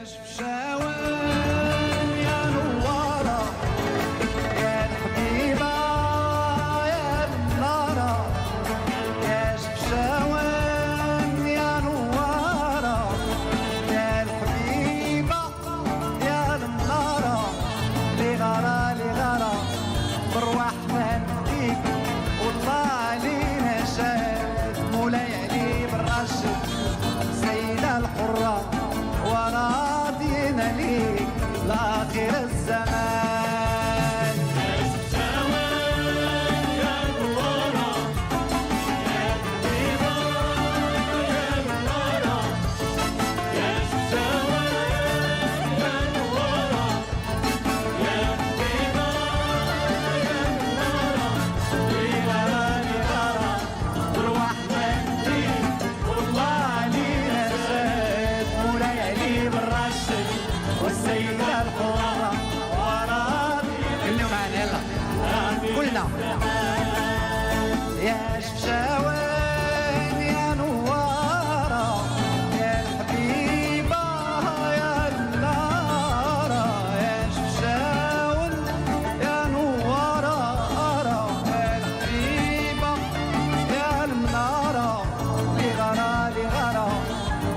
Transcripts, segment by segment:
شفشاوان يا نوارة يا الحبيبة يا المنارة يا شفشاوان يا نوارة يا الحبيبة يا المنارة لغارة لغارة بروحنا نديك والله علينا شاد مولاي علي بالرشد سيدة الحرة وراضينا ليك لآخر الزمان يا شفشاوان يا نوارة يا حبيبة يا المنارة يا شفشاوان يا نوارة يا حبيبة يا المنارة لغارة لغارة بروحنا نديك والله علينا شاد مولاي علي بالرشد والسيدة الحرة وراضي اللي معنا يلا كلنا يا شفشاوان يا نوارة يا الحبيبة يا المنارة يا شفشاوان يا نوارة يا الحبيبة يا المنارة لغارة لغارة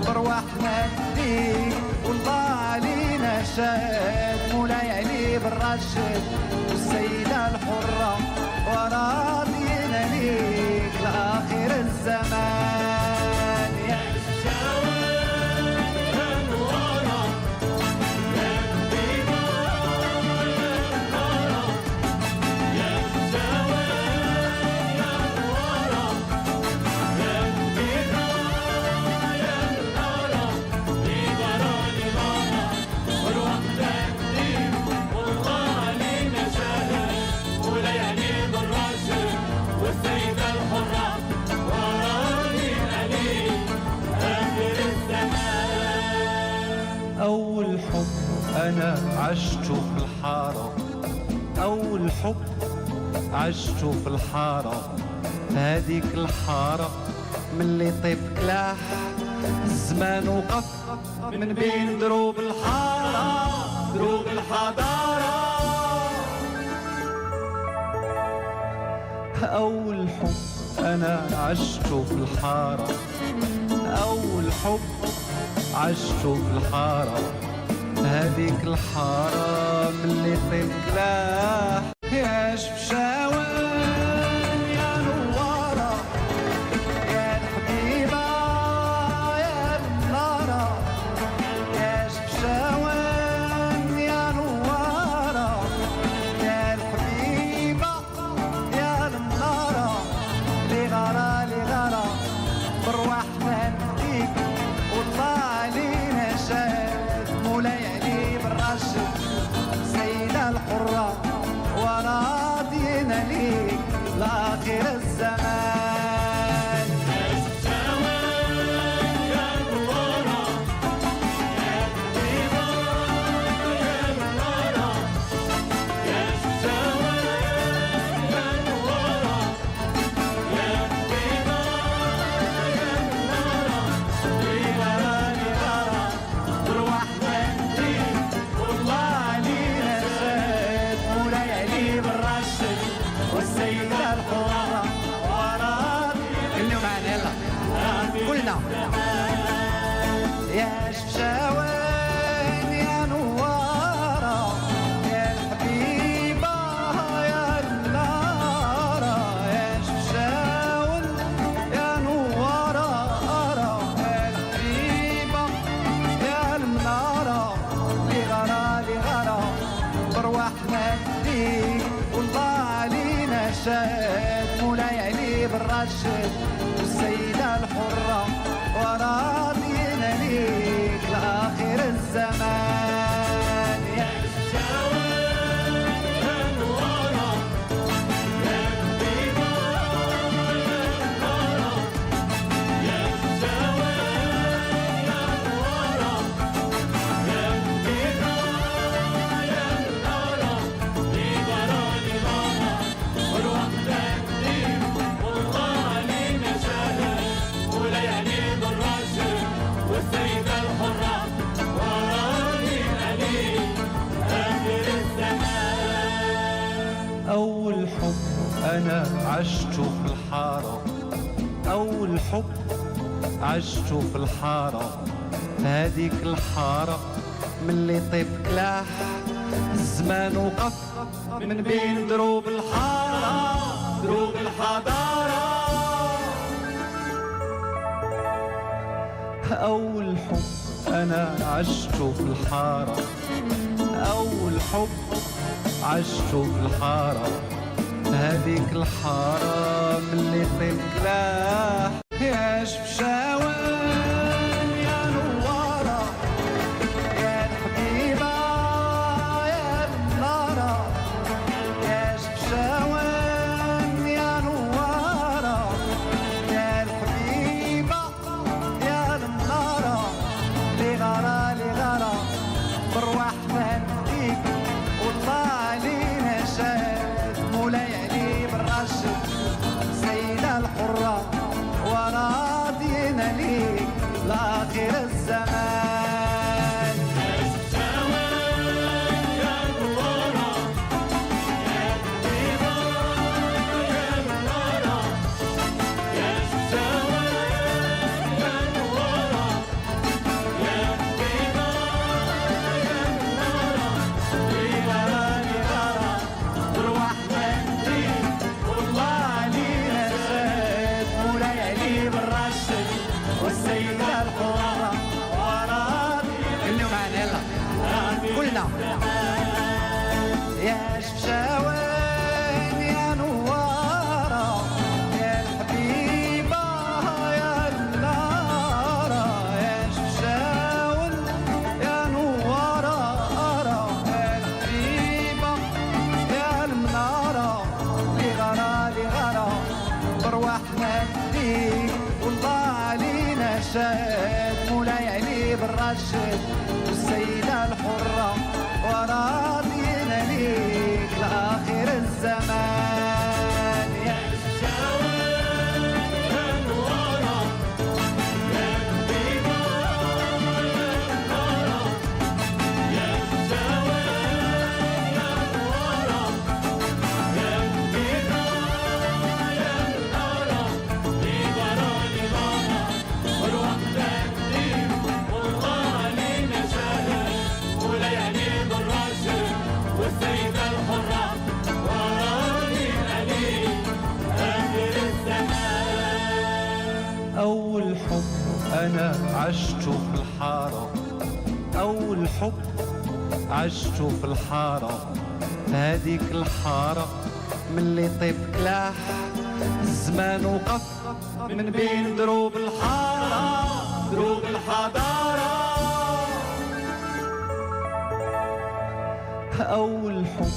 بروحنا نديك والله علينا شاد مولاي علي بالرشد والسيدة الحرة وراضينا ليك لآخر الزمان يا شفشاوان يا نوارة يا حبيبة يا المنارة يا شفشاوان يا نوارة يا حبيبة يا المنارة لغارة لغارة بروحنا نديك والله علينا شهد وليالي بالرشد والسيدة الحرة وراضينا ليك آخر الزمان. أول حب أنا عشته في الحارة أول حب عشته في الحارة هذيك الحارة من اللي طيب كلاح الزمان وقف من بين دروب الحارة دروب الحضارة أول حب أنا عشته في الحارة أول حب عشته في الحارة هذيك الحارة من اللي طيب كلاح يا شفشاوان يا نوارة يا الحبيبة يا المنارة يا شفشاوان يا نوارة يا الحبيبة يا المنارة لغارة لغارة بروحنا نديك والله علينا شاد مولاي علي بالرشد سيدة الحرة وراضينا ليك لآخر الزمان يا شفشاوان يا نوارة يا حبيبة يا المنارة يا شفشاوان يا نوارة يا حبيبة يا المنارة لغارة لغارة بروحنا نديك والله علينا شاد مولاي علي بالرشد والسيدة الحرة وراضي اللي معنا يلا كلنا يا شفشاوان يا نوارة يا الحبيبة يا المنارة يا شفشاوان يا نوارة يا الحبيبة يا المنارة لغارة لغارة بروحنا نديك والله علينا شاد مولاي علي بالرشد والسيدة الحرة وراضينا ليك لآخر الزمان يا شفشاوان يا نوارة يا حبيبة يا المنارة يا شفشاوان يا نوارة يا حبيبة يا المنارة لغارة لغارة بروحنا نديك والله علينا أنا عشته في الحارة، أول حب عشته في الحارة، هذيك الحارة ملي طيب كلاح الزمان وقف من بين دروب الحارة دروب الحضارة. أول حب أنا عشته في الحارة، أول حب عشته في الحارة، هذيك الحارة ملي طيب كلاح يا شفشاوان يا نوارة يا الحبيبة يا النارة، يا شفشاوان يا نوارة يا الحبيبة يا النارة، لغارة لغارة بروحنا نديك والله علينا شاد، مولاي علي بالرشد سيدة الحرة وراضينا ليك لآخر الزمان. والسيدة الحرة وراضي اللي معنا يلا كلنا يا شفشاوان يا نوارة يا الحبيبة يا النارة، يا شفشاوان يا نوارة يا الحبيبة يا المنارة، لغارة لغارة بروحنا نديك والله علينا شاد، مولاي علي بالرشد والسيدة الحرة وراضينا ليك لآخر الزمان. يا شفشاوان يا نوارة يا الحبيبة يا النارة، يا شفشاوان يا نوارة يا الحبيبة يا النارة، لغارة لغارة بروحنا نديك والله علينا شهد، مولاي علي بالرشد والسيدة الحرة وراضينا ليك آخر الزمان. أول حب أنا عشته في الحارة، أول حب عشته في الحارة، هذيك الحارة ملي طيب كلاح الزمان وقف من بين دروب الحارة دروب الحضارة. أول حب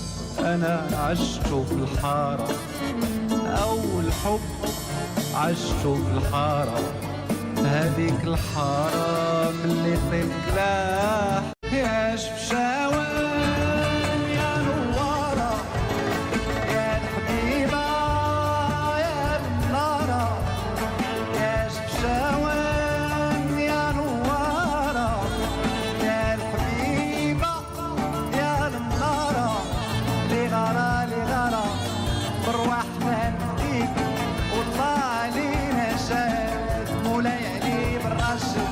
أنا عشته في الحارة، أول حب عشته في الحارة، هذيك الحارة ملي طيب كلاح يا شفشاوان يا نوارة يا الحبيبة يا النارة، يا شفشاوان يا نوارة يا الحبيبة يا النارة، لغارة لغارة بروحنا نديك والله علينا شاد، مولاي علي بالرشد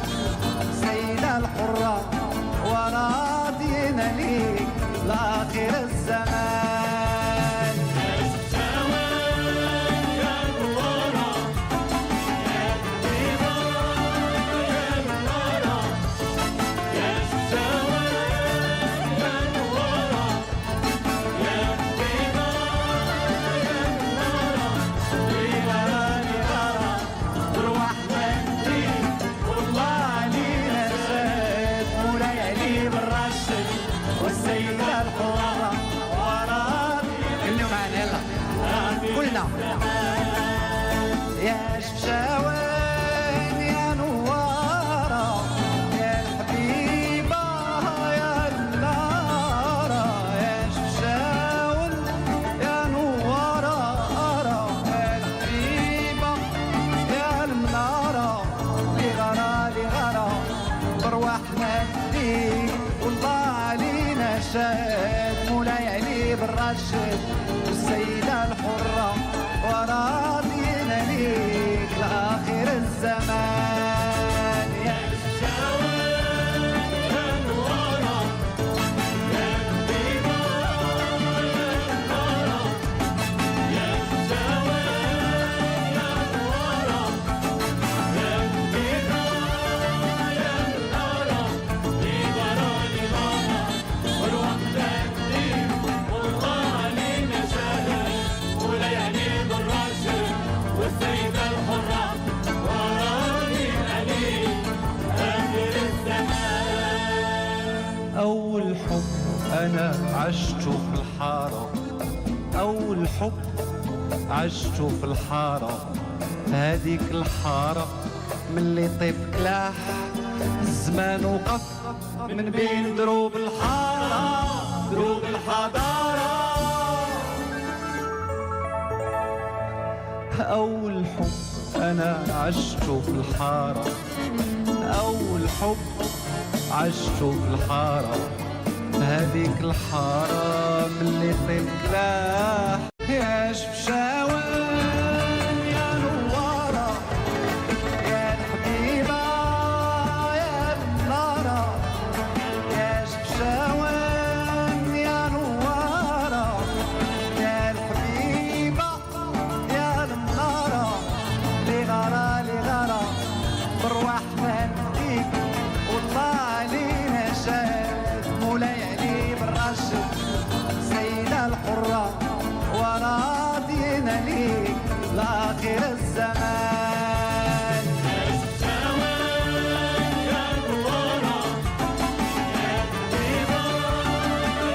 سيدة الحرة وراضينا ليك لآخر الزمان. والسيدة الحرة وراضي اللي معنا يلا كلنا يا شفشاوان يا نوارة يا الحبيبة يا النارة، يا شفشاوان يا نوارة يا الحبيبة يا المنارة، لغارة لغارة بروحنا نديك والله علينا شاد، مولاي علي بالرشد والسيدة الحرة وراضينا ليك لآخر الزمان. يا الشوال ورا يا الطيبة يا الشوال ورا يا الطيبة يا الورا لبرا لبرا والوقت كتير والله علينا شهد وليالي بالرشد والسيدة الحرة وراضينا ليك آخر الزمان. أول حب أنا عشته في الحارة، أول حب عشته في الحارة، هذيك الحارة من اللي طيب كلاح الزمان وقف من بين دروب الحارة دروب الحضارة. أول حب أنا عشته في الحارة، أول حب عشته في الحارة، هذيك الحارة من اللي طيب كلاح يا شفشاوان يا نوارة يا الحبيبة يا النارة يا شفشاوان يا نوارة يا الحبيبة يا النارة لغارة لغارة بروحنا نديك والله علينا شاد وليالي بالرشد سيدة الحرة وراضينا ليك لآخر الزمان. يا الورا يا الطيبة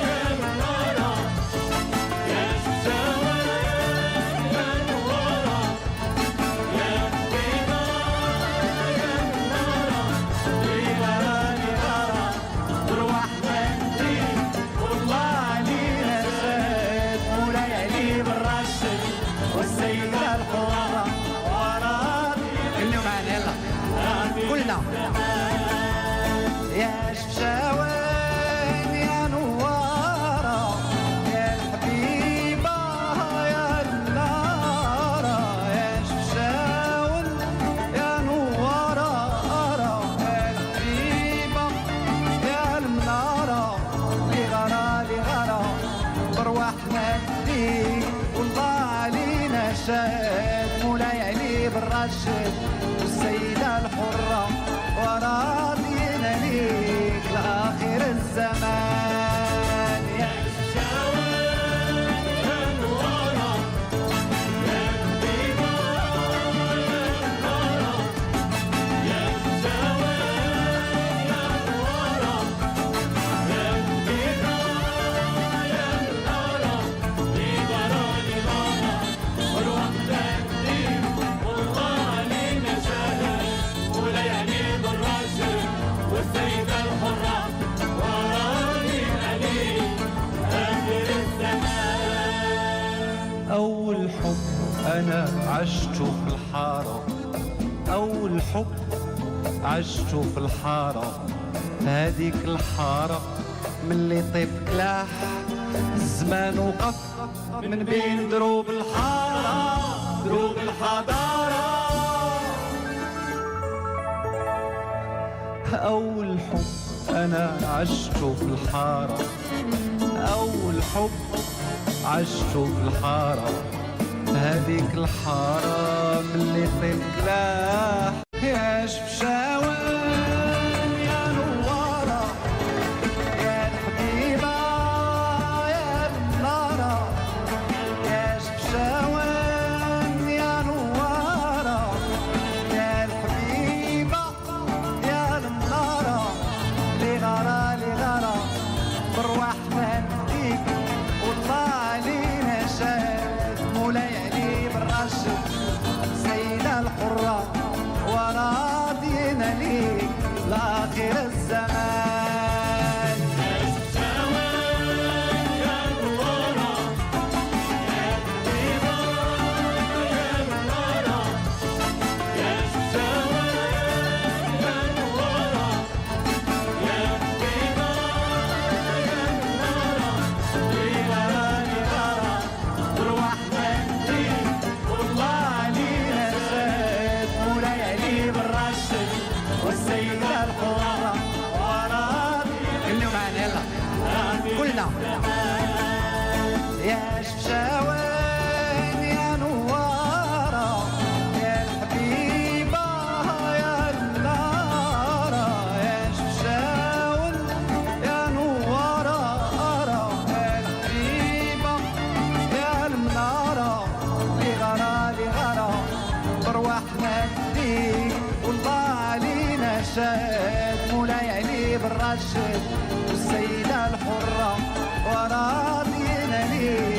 يا الورا يا الشوال يا الورا يا الطيبة يا الورا لغارة لغارة بروحنا نديك والله علينا شاد وليالي بالرشد والسيدة الحرة وراضينا. اللي معنا يلا كلنا يا شفشاوان يا نوارة يا الحبيبة يا النارة يا شفشاوان يا نوارة يا الحبيبة يا النارة لغارة لغارة بروحنا نديك والله علينا شاد وليالي بالرشد والسيدة الحرة وراضينا ليك لآخر الزمان. يا الشوال ورا يا الطيبة يا الورا يا الشوال ورا يا الطيبة يا الورا لبرا لبرا والوقت كتير والله علينا شهد وليالي بالرشد والسيدة الحرة وراضينا ليك آخر الزمان. أول حب أنا عشته في الحارة، أول حب عشته في الحارة، هذيك الحارة من اللي طيب كلاح الزمان وقف من بين دروب الحارة دروب الحضارة. أول حب أنا عشته في الحارة، أول حب عشته في الحارة، هذيك الحارة من اللي طيب كلاح يا شفشاوان يا نوارة يا الحبيبة يا النارة يا شفشاوان يا نوارة يا الحبيبة يا النارة لغارة لغارة بروحنا نديك والله علينا شاد وليالي بالرشد سيدة الحرة وراضينا ليك لآخر الزمان. يا الورا يا الطيبة يا الورا يا الشوال يا الورا يا الطيبة يا الورا لغارة لغارة بروحنا نديك سمعنا يا شفشاوين يا نوارة يا الحبيبة يا المنارة يا شفشاوين يا نوارة يا الحبيبة يا المنارة لغرا برواحنا الدين والله علينا شاد مولاي علي بالرشد والسيدة الحرة وراضينا ليه